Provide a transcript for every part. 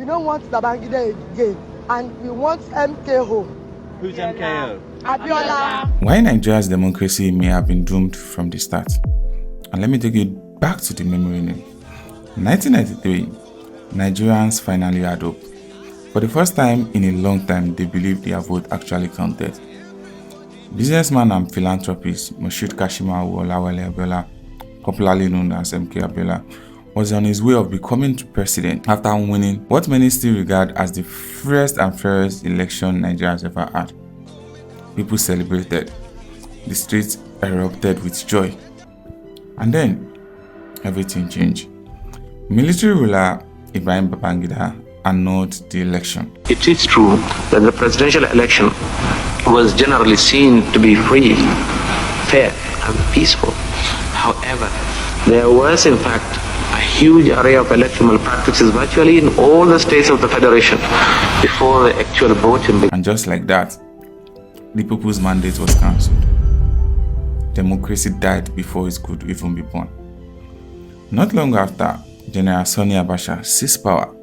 We don't want Babangida again, and we want MKO. Who's MKO? Abiola. Why Nigeria's democracy may have been doomed from the start. And let me take you back to the memory lane. In 1993, Nigerians finally had hope. For the first time in a long time, they believed their vote actually counted. Businessman and philanthropist Moshood Kashimawo Olawale Abiola, popularly known as MK Abiola, was on his way of becoming president after winning what many still regard as the freest and fairest election Nigeria has ever had. People celebrated. The streets erupted with joy. And then, everything changed. Military ruler Ibrahim Babangida annulled the election. It is true that the presidential election was generally seen to be free, fair, and peaceful. However, there was in fact a huge array of electoral practices virtually in all the states of the Federation before the actual voting began. And just like that, the people's mandate was cancelled. Democracy died before it could even be born. Not long after, General Sani Abacha seized power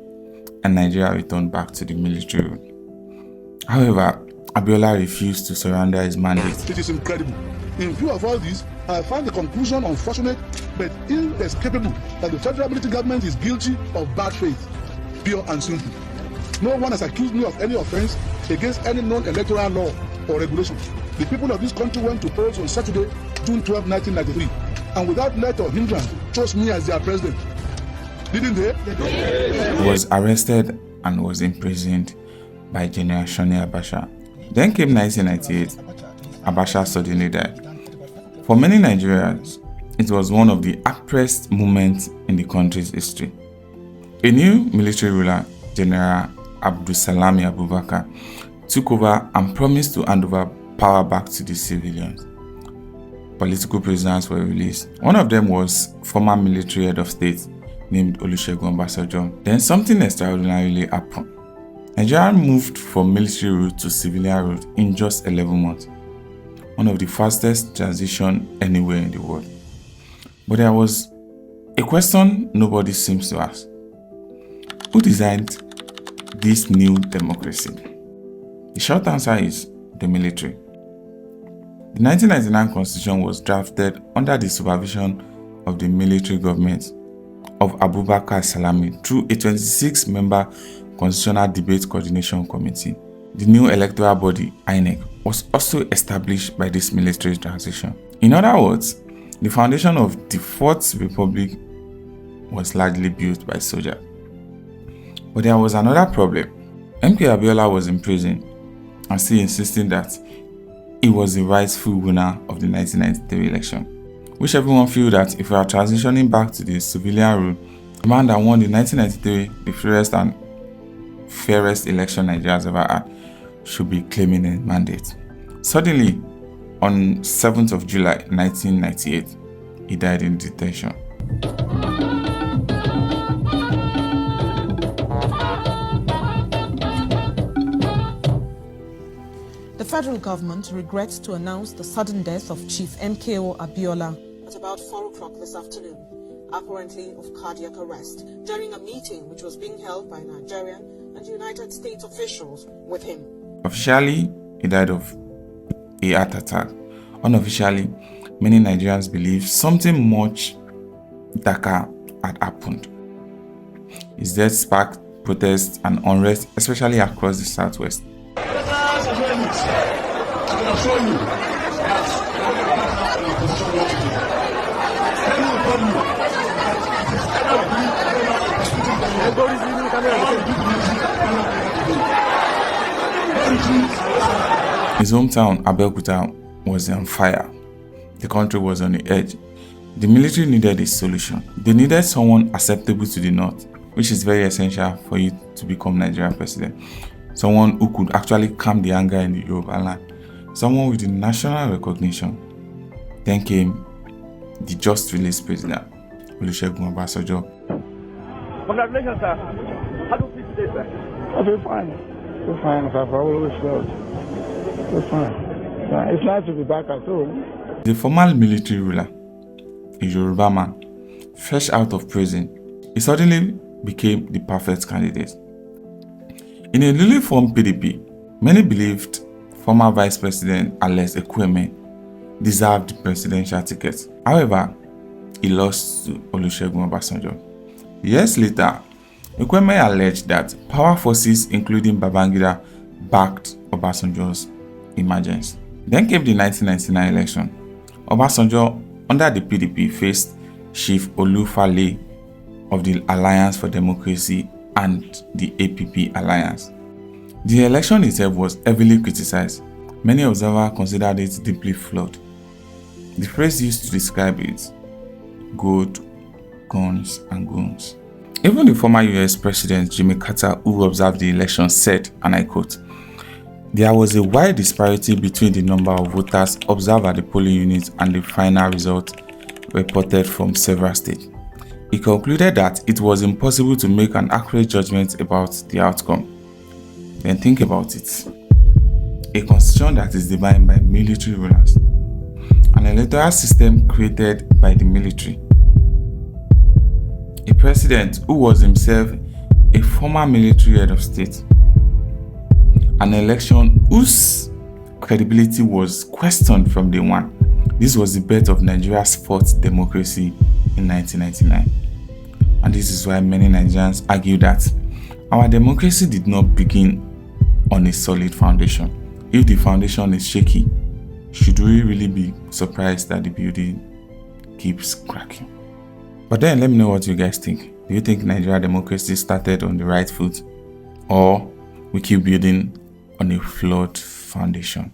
and Nigeria returned back to the military rule. However, Abiola refused to surrender his mandate. It is incredible. In view of all this, I find the conclusion unfortunate but inescapable that the federal military government is guilty of bad faith, pure and simple. No one has accused me of any offense against any non-electoral law or regulation. The people of this country went to polls on Saturday, June 12, 1993, and without let or hindrance chose me as their president. Didn't they? He was arrested and was imprisoned by General Sani Abacha. Then came 1998. Abacha suddenly died. For many Nigerians, it was one of the happiest moments in the country's history. A new military ruler, General Abdulsalami Abubakar, took over and promised to hand over power back to the civilians. Political prisoners were released. One of them was former military head of state named Olusegun Obasanjo. Then something extraordinarily happened. Nigeria moved from military rule to civilian rule in just 11 months. One of the fastest transitions anywhere in the world. But there was a question nobody seems to ask. Who designed this new democracy? The short answer is the military. The 1999 constitution was drafted under the supervision of the military government of Abubakar Salami through a 26-member Constitutional Debate Coordination Committee. The new electoral body, INEC, was also established by this military transition. In other words, the foundation of the Fourth Republic was largely built by soldiers. But there was another problem. MK Abiola was in prison and still insisting that he was the rightful winner of the 1993 election, which everyone feels that if we are transitioning back to the civilian rule, the man that won the 1993, the freest and fairest election Nigeria has ever had, should be claiming a mandate. Suddenly, on 7th of July 1998, he died in detention. The federal government regrets to announce the sudden death of Chief MKO Abiola at about 4 o'clock this afternoon, apparently of cardiac arrest, during a meeting which was being held by Nigerian and United States officials with him. Officially, he died of a heart attack. Unofficially, many Nigerians believe something much darker had happened. His death sparked protests and unrest, especially across the southwest. His hometown, Abeokuta, was on fire. The country was on the edge. The military needed a solution. They needed someone acceptable to the north, which is very essential for you to become Nigerian president. Someone who could actually calm the anger in the Yoruba land. Someone with the national recognition. Then came the just released president, Olusegun Obasanjo. Congratulations, sir. How do you feel today, sir? I feel fine. I feel fine, sir. I've always felt. I feel fine. It's nice to be back at home. The former military ruler, a Yoruba man, fresh out of prison, he suddenly became the perfect candidate. In a newly formed PDP, many believed former Vice President Alex Ekwueme deserved the presidential ticket. However, he lost to Olusegun Obasanjo. Years later, Ekwueme alleged that power forces including Babangida backed Obasanjo's emergence. Then came the 1999 election. Obasanjo, under the PDP, faced Chief Olufale of the Alliance for Democracy and the APP Alliance. The election itself was heavily criticized. Many observers considered it deeply flawed. The phrase used to describe it: gold, guns, and goons. Even the former US President Jimmy Carter, who observed the election, said, and I quote, "There was a wide disparity between the number of voters observed at the polling unit and the final result reported from several states." He concluded that it was impossible to make an accurate judgment about the outcome. Then think about it. A constitution that is defined by military rulers, an electoral system created by the military, a president who was himself a former military head of state, an election whose credibility was questioned from day one. This was the birth of Nigeria's fourth democracy in 1999. And this is why many Nigerians argue that our democracy did not begin on a solid foundation. If the foundation is shaky, should we really be surprised that the building keeps cracking? But then let me know what you guys think. Do you think Nigeria democracy started on the right foot, or we keep building on a flawed foundation?